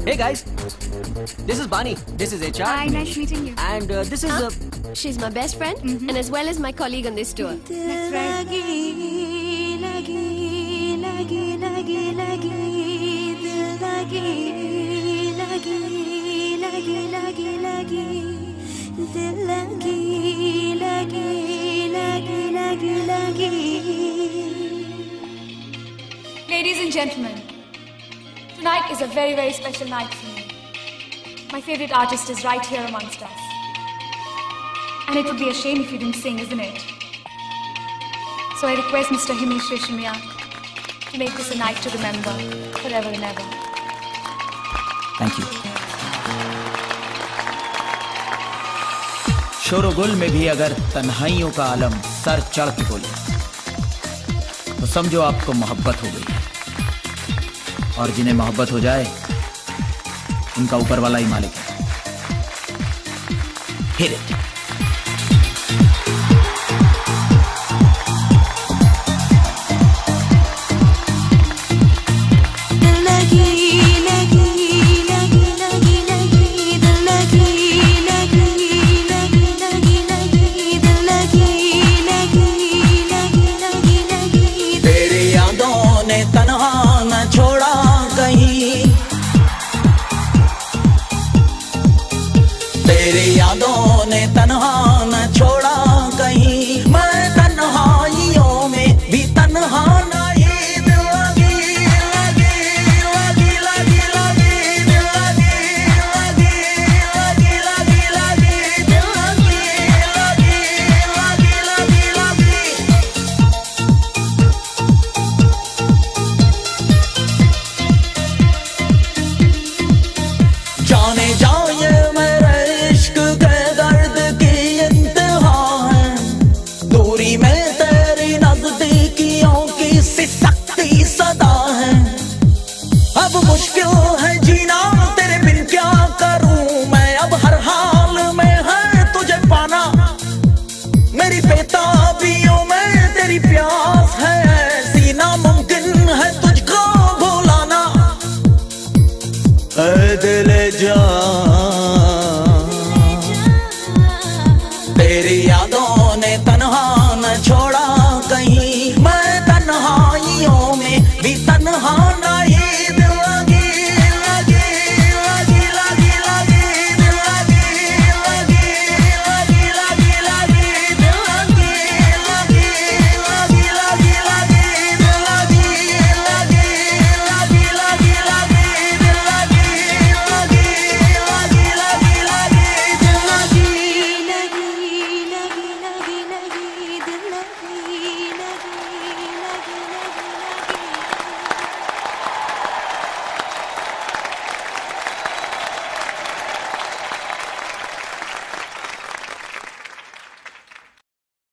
Hey guys, this is Bani. This is HR. Hi, nice meeting you. And this is She's my best friend and as well as my colleague on this tour. That's right. Ladies and gentlemen, tonight is a very, very special night for me. My favorite artist is right here amongst us. And it would be a shame if you didn't sing, isn't it? So I request Mr. Himesh Reshammiya to make this a night to remember forever and ever. Thank you. शोरगुल में भी अगर तन्हाइयों का आलम sir चढ़ के बोले तो समझो आपको मोहब्बत हो गई है, और जिन्हें मोहब्बत हो जाए उनका ऊपर वाला ही मालिक है। Hit it. तेरी यादों ने तन्हा न छोड़ा कहीं, मैं तन्हाइयों में भी तन्हा नहीं। दिल लगी लगी लगी लगी लगी दिल लगी लगी लगी लगी लगी दिल लगी लगी लगी लगी लगी। जाने जाए मेरे इश्क के दर्द की इंतहा है, दूरी में तेरी नजदीकियों की सिसकती सदा है। अब मुश्किल है जीना तेरे बिन, क्या करूं मैं अब हर हाल में है तुझे पाना। मेरी बेताबियों में तेरी प्यास है ऐसी, नामुमकिन है तुझको भुलाना। ऐ दिल जा